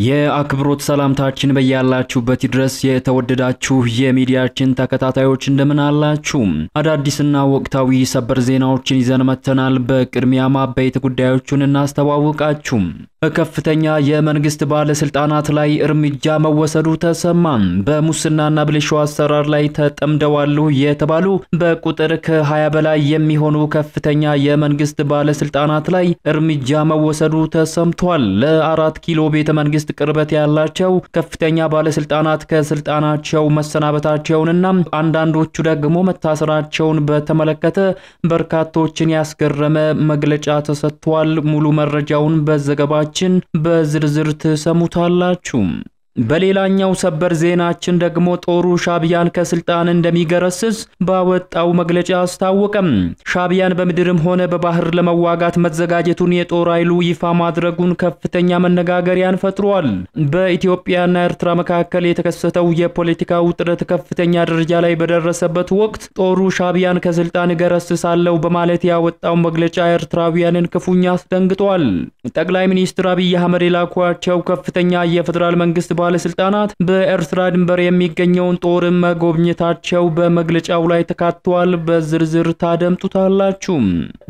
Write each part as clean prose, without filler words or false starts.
የአክብሮት ሰላምታችን በያላችሁበት ድረስ የተወደዳችሁ የሚዲያችን ተከታታዮች እንደምን አላችሁ? አዳዲስና ወቅታዊ ሰበር ዜናዎችን ይዘን መተናል። በቅድሚያ ማበይት ጉዳዮችን እናስተዋውቃችሁ። በከፍተኛ የመንግስት ባለስልጣናት ላይ እርምጃ መወሰዱ ተሰማ። በሙስናና ብልሹ አሰራር ላይ ተጠምደዋል የተባሉ በቁጥር ከ20 በላይ የሚሆኑ ከፍተኛ የመንግስት ባለስልጣናት ላይ እርምጃ መወሰዱ ተሰምቷል። ለ4 ኪሎ ቤተ መንግስት ቅርበት ያላቸው ከፍተኛ ባለስልጣናት ከስልጣናቸው መሰናበታቸውንና አንዳንዶቹ ደግሞ መታሰራቸውን በተመለከተ በርካቶችን ያስገረመ መግለጫ ተሰጥቷል። ሙሉ መረጃውን በዘገባችን በዝርዝር ተሰሙታላችሁ። በሌላኛው ሰበር ዜናችን ደግሞ ጦሩ ሻቢያን ከስልጣን እንደሚገረስስ ባወጣው መግለጫ አስታወቀም። ሻቢያን በምድርም ሆነ በባህር ለመዋጋት መዘጋጀቱን የጦር ኃይሉ ይፋ ማድረጉን ከፍተኛ መነጋገሪያን ፈጥሯል። በኢትዮጵያና ኤርትራ መካከል የተከሰተው የፖለቲካ ውጥረት ከፍተኛ ደረጃ ላይ በደረሰበት ወቅት ጦሩ ሻቢያን ከስልጣን ገረስሳለው በማለት ያወጣው መግለጫ ኤርትራውያንን ክፉኛ አስደንግጧል። ጠቅላይ ሚኒስትር አብይ አህመድ የላኳቸው ከፍተኛ የፌደራል መንግስት ባለስልጣናት በኤርትራ ድንበር የሚገኘውን ጦር መጎብኘታቸው በመግለጫው ላይ ተካቷል። በዝርዝር ታደምጡታላችሁ።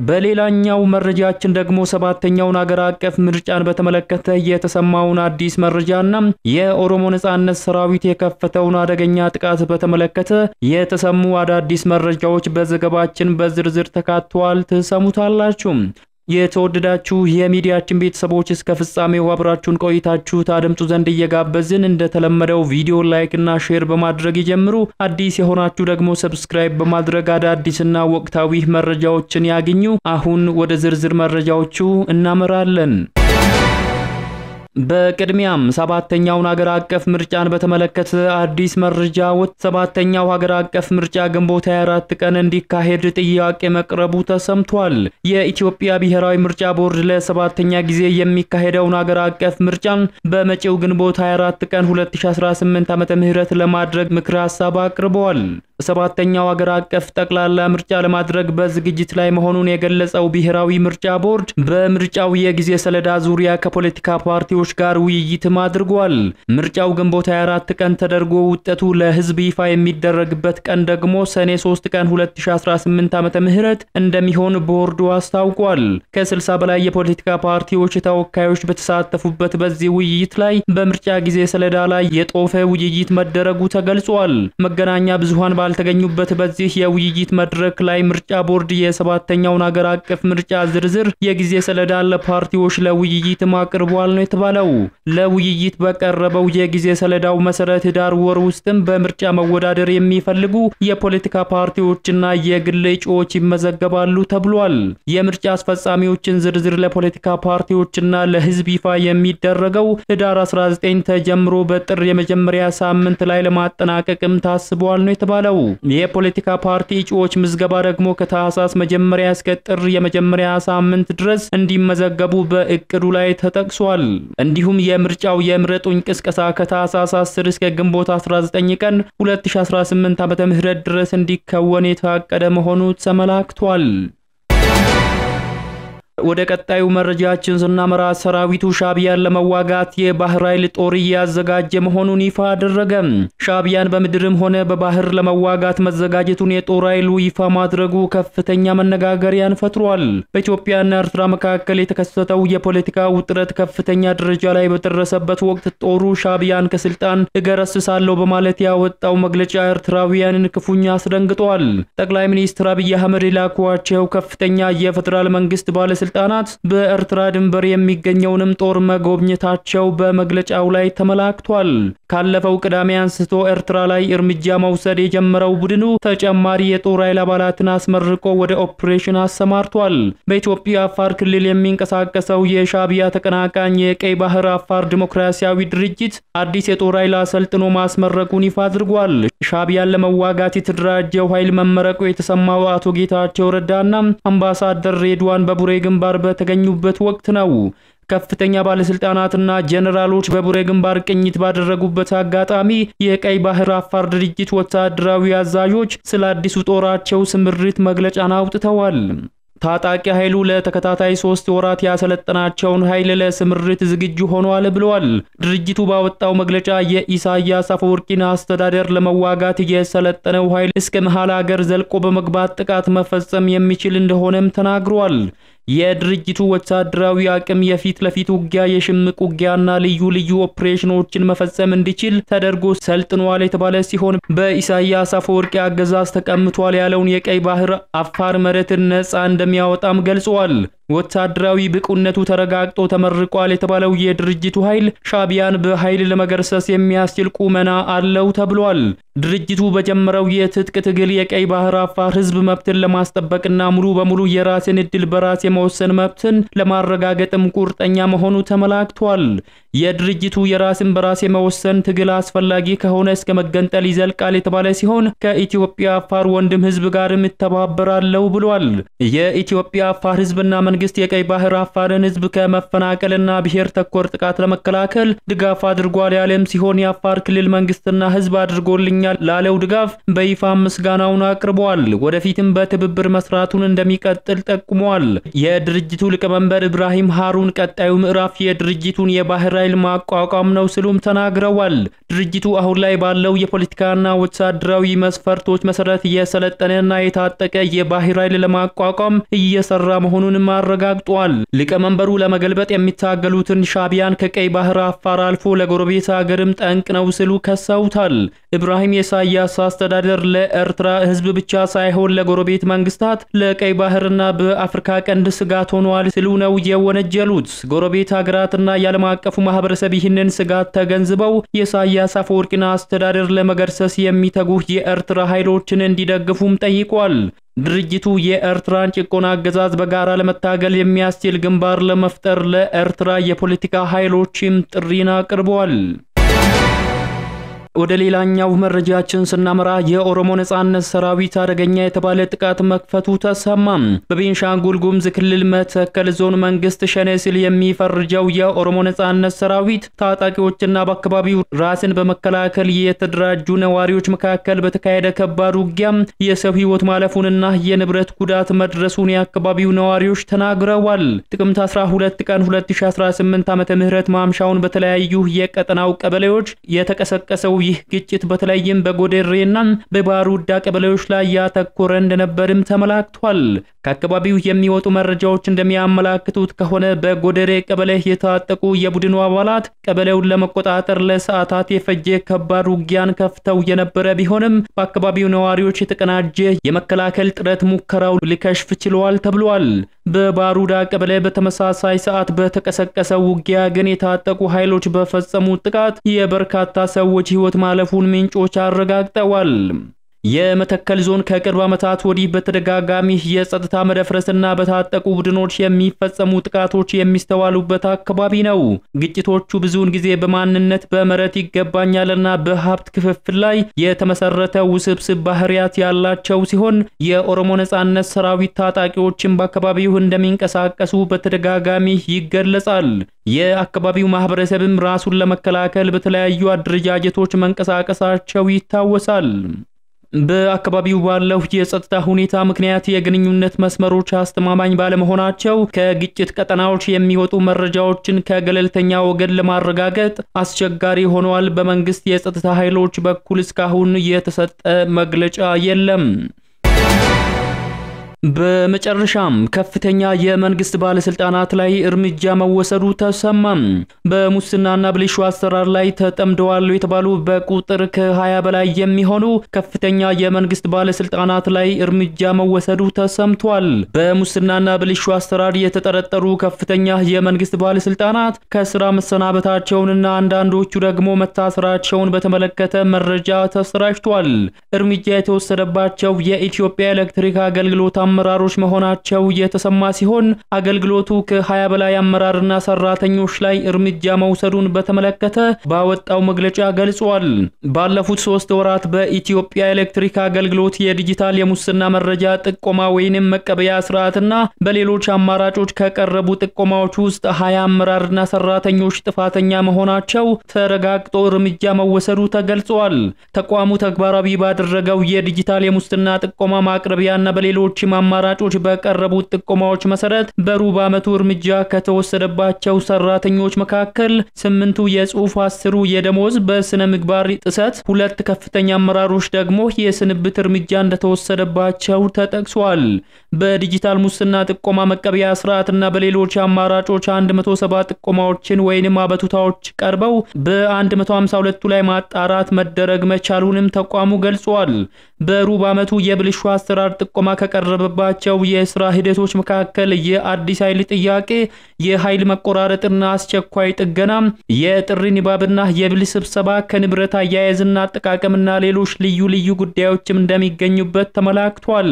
በሌላኛው መረጃችን ደግሞ ሰባተኛውን ሀገር አቀፍ ምርጫን በተመለከተ የተሰማውን አዲስ መረጃና የኦሮሞ ነጻነት ሰራዊት የከፈተውን አደገኛ ጥቃት በተመለከተ የተሰሙ አዳዲስ መረጃዎች በዘገባችን በዝርዝር ተካቷል። ተሰሙታላችሁ። የተወደዳችሁ የሚዲያችን ቤተሰቦች እስከ ፍጻሜው አብራችሁን ቆይታችሁ ታደምጡ ዘንድ እየጋበዝን እንደተለመደው ቪዲዮ ላይክ እና ሼር በማድረግ ይጀምሩ። አዲስ የሆናችሁ ደግሞ ሰብስክራይብ በማድረግ አዳዲስና ወቅታዊ መረጃዎችን ያግኙ። አሁን ወደ ዝርዝር መረጃዎቹ እናመራለን። በቅድሚያም ሰባተኛውን ሀገር አቀፍ ምርጫን በተመለከተ አዲስ መረጃ ሰባተኛው ሀገር አቀፍ ምርጫ ግንቦት 24 ቀን እንዲካሄድ ጥያቄ መቅረቡ ተሰምቷል። የኢትዮጵያ ብሔራዊ ምርጫ ቦርድ ለሰባተኛ ጊዜ የሚካሄደውን ሀገር አቀፍ ምርጫን በመጪው ግንቦት 24 ቀን 2018 ዓ.ም ለማድረግ ምክረ ሐሳብ አቅርበዋል። ሰባተኛው ሀገር አቀፍ ጠቅላላ ምርጫ ለማድረግ በዝግጅት ላይ መሆኑን የገለጸው ብሔራዊ ምርጫ ቦርድ በምርጫው የጊዜ ሰሌዳ ዙሪያ ከፖለቲካ ፓርቲዎች ጋር ውይይት አድርጓል። ምርጫው ግንቦት 24 ቀን ተደርጎ ውጤቱ ለህዝብ ይፋ የሚደረግበት ቀን ደግሞ ሰኔ 3 ቀን 2018 ዓ.ም እንደሚሆን ቦርዱ አስታውቋል። ከ60 በላይ የፖለቲካ ፓርቲዎች ተወካዮች በተሳተፉበት በዚህ ውይይት ላይ በምርጫ ጊዜ ሰሌዳ ላይ የጦፈ ውይይት መደረጉ ተገልጿል። መገናኛ ብዙሃን ባልተገኙበት በዚህ የውይይት መድረክ ላይ ምርጫ ቦርድ የሰባተኛውን ሀገር አቀፍ ምርጫ ዝርዝር የጊዜ ሰሌዳ ለፓርቲዎች ለውይይት ማቅርቧል ነው የተባለው። ለውይይት በቀረበው የጊዜ ሰሌዳው መሰረት ዳር ወር ውስጥም በምርጫ መወዳደር የሚፈልጉ የፖለቲካ ፓርቲዎችና የግል እጩዎች ይመዘገባሉ ተብሏል። የምርጫ አስፈጻሚዎችን ዝርዝር ለፖለቲካ ፓርቲዎችና ለህዝብ ይፋ የሚደረገው ዳር 19 ተጀምሮ በጥር የመጀመሪያ ሳምንት ላይ ለማጠናቀቅም ታስቧል ነው የተባለው። የፖለቲካ ፓርቲ እጩዎች ምዝገባ ደግሞ ከታህሳስ መጀመሪያ እስከ ጥር የመጀመሪያ ሳምንት ድረስ እንዲመዘገቡ በእቅዱ ላይ ተጠቅሷል። እንዲሁም የምርጫው የምረጡኝ ቅስቀሳ ከታህሳስ 10 እስከ ግንቦት 19 ቀን 2018 ዓ.ም ድረስ እንዲከወን የታቀደ መሆኑ ተመላክቷል። ወደ ቀጣዩ መረጃችን ስናመራ ሰራዊቱ ሻቢያን ለመዋጋት የባህር ኃይል ጦር እያዘጋጀ መሆኑን ይፋ አደረገ። ሻቢያን በምድርም ሆነ በባህር ለመዋጋት መዘጋጀቱን የጦር ኃይሉ ይፋ ማድረጉ ከፍተኛ መነጋገሪያን ፈጥሯል። በኢትዮጵያና ኤርትራ መካከል የተከሰተው የፖለቲካ ውጥረት ከፍተኛ ደረጃ ላይ በደረሰበት ወቅት ጦሩ ሻቢያን ከስልጣን እገረስሳለሁ በማለት ያወጣው መግለጫ ኤርትራውያንን ክፉኛ አስደንግጧል። ጠቅላይ ሚኒስትር አብይ አህመድ የላኳቸው ከፍተኛ የፌደራል መንግስት ባለስልጣናት በኤርትራ ድንበር የሚገኘውንም ጦር መጎብኘታቸው በመግለጫው ላይ ተመላክቷል። ካለፈው ቅዳሜ አንስቶ ኤርትራ ላይ እርምጃ መውሰድ የጀመረው ቡድኑ ተጨማሪ የጦር ኃይል አባላትን አስመርቆ ወደ ኦፕሬሽን አሰማርቷል። በኢትዮጵያ አፋር ክልል የሚንቀሳቀሰው የሻቢያ ተቀናቃኝ የቀይ ባህር አፋር ዲሞክራሲያዊ ድርጅት አዲስ የጦር ኃይል አሰልጥኖ ማስመረቁን ይፋ አድርጓል። ሻቢያን ለመዋጋት የተደራጀው ኃይል መመረቁ የተሰማው አቶ ጌታቸው ረዳና አምባሳደር ሬድዋን በቡሬ ግንባር በተገኙበት ወቅት ነው። ከፍተኛ ባለስልጣናትና ጀነራሎች በቡሬ ግንባር ቅኝት ባደረጉበት አጋጣሚ የቀይ ባህር አፋር ድርጅት ወታደራዊ አዛዦች ስለ አዲሱ ጦራቸው ስምሪት መግለጫን አውጥተዋል። ታጣቂ ኃይሉ ለተከታታይ 3 ወራት ያሰለጠናቸውን ኃይል ለስምሪት ዝግጁ ሆኗል ብለዋል። ድርጅቱ ባወጣው መግለጫ የኢሳያስ አፈወርቂን አስተዳደር ለመዋጋት የሰለጠነው ኃይል እስከ መሃል ሀገር ዘልቆ በመግባት ጥቃት መፈጸም የሚችል እንደሆነም ተናግሯል። የድርጅቱ ወታደራዊ አቅም የፊት ለፊት ውጊያ፣ የሽምቅ ውጊያና ልዩ ልዩ ኦፕሬሽኖችን መፈጸም እንዲችል ተደርጎ ሰልጥኗል የተባለ ሲሆን በኢሳያስ አፈወርቂ አገዛዝ ተቀምጧል ያለውን የቀይ ባህር አፋር መሬትን ነፃ እንደሚያወጣም ገልጿል። ወታደራዊ ብቁነቱ ተረጋግጦ ተመርቋል የተባለው የድርጅቱ ኃይል ሻቢያን በኃይል ለመገርሰስ የሚያስችል ቁመና አለው ተብሏል። ድርጅቱ በጀመረው የትጥቅ ትግል የቀይ ባህር አፋር ህዝብ መብትን ለማስጠበቅና ሙሉ በሙሉ የራስን እድል በራስ የመወሰን መብትን ለማረጋገጥም ቁርጠኛ መሆኑ ተመላክቷል። የድርጅቱ የራስን በራስ የመወሰን ትግል አስፈላጊ ከሆነ እስከ መገንጠል ይዘልቃል የተባለ ሲሆን ከኢትዮጵያ አፋር ወንድም ህዝብ ጋርም ይተባበራለው ብሏል። የኢትዮጵያ አፋር ህዝብና መንግስት የቀይ ባህር አፋርን ህዝብ ከመፈናቀልና ብሔር ተኮር ጥቃት ለመከላከል ድጋፍ አድርጓል ያለም ሲሆን የአፋር ክልል መንግስትና ህዝብ አድርጎልኛል ላለው ድጋፍ በይፋ ምስጋናውን አቅርቧል። ወደፊትም በትብብር መስራቱን እንደሚቀጥል ጠቁሟል። የድርጅቱ ሊቀመንበር ኢብራሂም ሃሩን ቀጣዩ ምዕራፍ የድርጅቱን የባህር ኃይል ማቋቋም ነው ሲሉም ተናግረዋል። ድርጅቱ አሁን ላይ ባለው የፖለቲካና ወታደራዊ መስፈርቶች መሰረት የሰለጠነና የታጠቀ የባህር ኃይል ለማቋቋም እየሰራ መሆኑን አረጋግጧል። ሊቀመንበሩ ለመገልበጥ የሚታገሉትን ሻቢያን ከቀይ ባህር አፋር አልፎ ለጎረቤት ሀገርም ጠንቅ ነው ሲሉ ከሰውታል። ኢብራሂም የኢሳያስ አስተዳደር ለኤርትራ ህዝብ ብቻ ሳይሆን ለጎረቤት መንግስታት፣ ለቀይ ባህርና በአፍሪካ ቀንድ ስጋት ሆኗል ሲሉ ነው የወነጀሉት። ጎረቤት ሀገራትና የዓለም አቀፉ ማህበረሰብ ይህንን ስጋት ተገንዝበው የኢሳያስ አፈወርቂን አስተዳደር ለመገርሰስ የሚተጉ የኤርትራ ኃይሎችን እንዲደግፉም ጠይቋል። ድርጅቱ የኤርትራን ጭቆና አገዛዝ በጋራ ለመታገል የሚያስችል ግንባር ለመፍጠር ለኤርትራ የፖለቲካ ኃይሎችም ጥሪን አቅርቧል። ወደ ሌላኛው መረጃችን ስናመራ የኦሮሞ ነጻነት ሰራዊት አደገኛ የተባለ ጥቃት መክፈቱ ተሰማ። በቤንሻንጉል ጉሙዝ ክልል መተከል ዞን መንግስት ሸኔ ሲል የሚፈርጀው የኦሮሞ ነጻነት ሰራዊት ታጣቂዎችና በአካባቢው ራስን በመከላከል የተደራጁ ነዋሪዎች መካከል በተካሄደ ከባድ ውጊያ የሰው ህይወት ማለፉንና የንብረት ጉዳት መድረሱን የአካባቢው ነዋሪዎች ተናግረዋል። ጥቅምት 12 ቀን 2018 ዓ.ም ማምሻውን በተለያዩ የቀጠናው ቀበሌዎች የተቀሰቀሰው ይህ ግጭት በተለይም በጎዴሬና በባሩዳ ቀበሌዎች ላይ ያተኮረ እንደነበርም ተመላክቷል። ከአካባቢው የሚወጡ መረጃዎች እንደሚያመላክቱት ከሆነ በጎዴሬ ቀበሌ የታጠቁ የቡድኑ አባላት ቀበሌውን ለመቆጣጠር ለሰዓታት የፈጀ ከባድ ውጊያን ከፍተው የነበረ ቢሆንም በአካባቢው ነዋሪዎች የተቀናጀ የመከላከል ጥረት ሙከራው ሊከሽፍ ችሏል ተብሏል። በባሩዳ ቀበሌ በተመሳሳይ ሰዓት በተቀሰቀሰው ውጊያ ግን የታጠቁ ኃይሎች በፈጸሙት ጥቃት የበርካታ ሰዎች ህይወት ማለፉን ምንጮች አረጋግጠዋል። የመተከል ዞን ከቅርብ ዓመታት ወዲህ በተደጋጋሚ የጸጥታ መደፍረስና በታጠቁ ቡድኖች የሚፈጸሙ ጥቃቶች የሚስተዋሉበት አካባቢ ነው። ግጭቶቹ ብዙውን ጊዜ በማንነት በመሬት ይገባኛልና በሀብት ክፍፍል ላይ የተመሰረተ ውስብስብ ባህሪያት ያላቸው ሲሆን የኦሮሞ ነጻነት ሰራዊት ታጣቂዎችን በአካባቢው እንደሚንቀሳቀሱ በተደጋጋሚ ይገለጻል። የአካባቢው ማህበረሰብም ራሱን ለመከላከል በተለያዩ አደረጃጀቶች መንቀሳቀሳቸው ይታወሳል። በአካባቢው ባለው የጸጥታ ሁኔታ ምክንያት የግንኙነት መስመሮች አስተማማኝ ባለመሆናቸው ከግጭት ቀጠናዎች የሚወጡ መረጃዎችን ከገለልተኛ ወገን ለማረጋገጥ አስቸጋሪ ሆኗል። በመንግስት የጸጥታ ኃይሎች በኩል እስካሁን የተሰጠ መግለጫ የለም። በመጨረሻም ከፍተኛ የመንግስት ባለስልጣናት ላይ እርምጃ መወሰዱ ተሰማ። በሙስናና ብልሹ አሰራር ላይ ተጠምደዋል የተባሉ በቁጥር ከ20 በላይ የሚሆኑ ከፍተኛ የመንግስት ባለስልጣናት ላይ እርምጃ መወሰዱ ተሰምቷል። በሙስናና ብልሹ አሰራር የተጠረጠሩ ከፍተኛ የመንግስት ባለስልጣናት ከስራ መሰናበታቸውንና አንዳንዶቹ ደግሞ መታሰራቸውን በተመለከተ መረጃ ተሰራጭቷል። እርምጃ የተወሰደባቸው የኢትዮጵያ ኤሌክትሪክ አገልግሎት አመራሮች መሆናቸው የተሰማ ሲሆን አገልግሎቱ ከ20 በላይ አመራርና ሰራተኞች ላይ እርምጃ መውሰዱን በተመለከተ ባወጣው መግለጫ ገልጿል። ባለፉት 3 ወራት በኢትዮጵያ ኤሌክትሪክ አገልግሎት የዲጂታል የሙስና መረጃ ጥቆማ ወይንም መቀበያ ስርዓትና በሌሎች አማራጮች ከቀረቡ ጥቆማዎች ውስጥ 20 አመራርና ሰራተኞች ጥፋተኛ መሆናቸው ተረጋግጦ እርምጃ መወሰዱ ተገልጿል። ተቋሙ ተግባራዊ ባደረገው የዲጂታል የሙስና ጥቆማ ማቅረቢያና በሌሎች አማራጮች በቀረቡት ጥቆማዎች መሰረት በሩብ ዓመቱ እርምጃ ከተወሰደባቸው ሰራተኞች መካከል 8ቱ የጽሑፍ፣ 10ሩ የደሞዝ በስነ ምግባር ጥሰት፣ 2 ከፍተኛ አመራሮች ደግሞ የስንብት እርምጃ እንደተወሰደባቸው ተጠቅሷል። በዲጂታል ሙስና ጥቆማ መቀበያ ስርዓትና በሌሎች አማራጮች 170 ጥቆማዎችን ወይንም አቤቱታዎች ቀርበው በ152ቱ ላይ ማጣራት መደረግ መቻሉንም ተቋሙ ገልጿል። በሩብ ዓመቱ የብልሹ አሰራር ጥቆማ ከቀረበባቸው የሥራ ሂደቶች መካከል የአዲስ ኃይል ጥያቄ፣ የኃይል መቆራረጥና አስቸኳይ ጥገና፣ የጥሪ ንባብና የብል ስብሰባ፣ ከንብረት አያያዝና አጠቃቀምና ሌሎች ልዩ ልዩ ጉዳዮችም እንደሚገኙበት ተመላክቷል።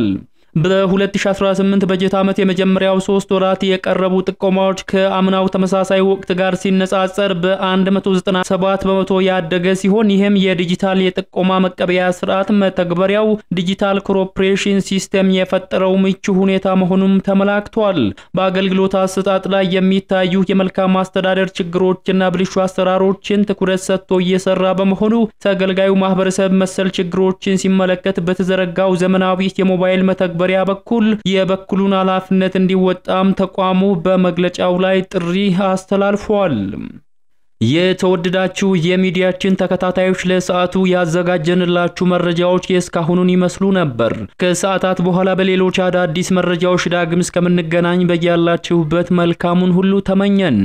በ2018 በጀት ዓመት የመጀመሪያው 3 ወራት የቀረቡ ጥቆማዎች ከአምናው ተመሳሳይ ወቅት ጋር ሲነጻጸር በ197 በመቶ ያደገ ሲሆን ይህም የዲጂታል የጥቆማ መቀበያ ስርዓት መተግበሪያው ዲጂታል ኮርፖሬሽን ሲስተም የፈጠረው ምቹ ሁኔታ መሆኑን ተመላክቷል። በአገልግሎት አሰጣጥ ላይ የሚታዩ የመልካም አስተዳደር ችግሮችና ብልሹ አሰራሮችን ትኩረት ሰጥቶ እየሰራ በመሆኑ ተገልጋዩ ማህበረሰብ መሰል ችግሮችን ሲመለከት በተዘረጋው ዘመናዊ የሞባይል መተግበሪያ በኩል የበኩሉን ኃላፊነት እንዲወጣም ተቋሙ በመግለጫው ላይ ጥሪ አስተላልፏል። የተወደዳችሁ የሚዲያችን ተከታታዮች ለሰዓቱ ያዘጋጀንላችሁ መረጃዎች የእስካሁኑን ይመስሉ ነበር። ከሰዓታት በኋላ በሌሎች አዳዲስ መረጃዎች ዳግም እስከምንገናኝ በያላችሁበት መልካሙን ሁሉ ተመኘን።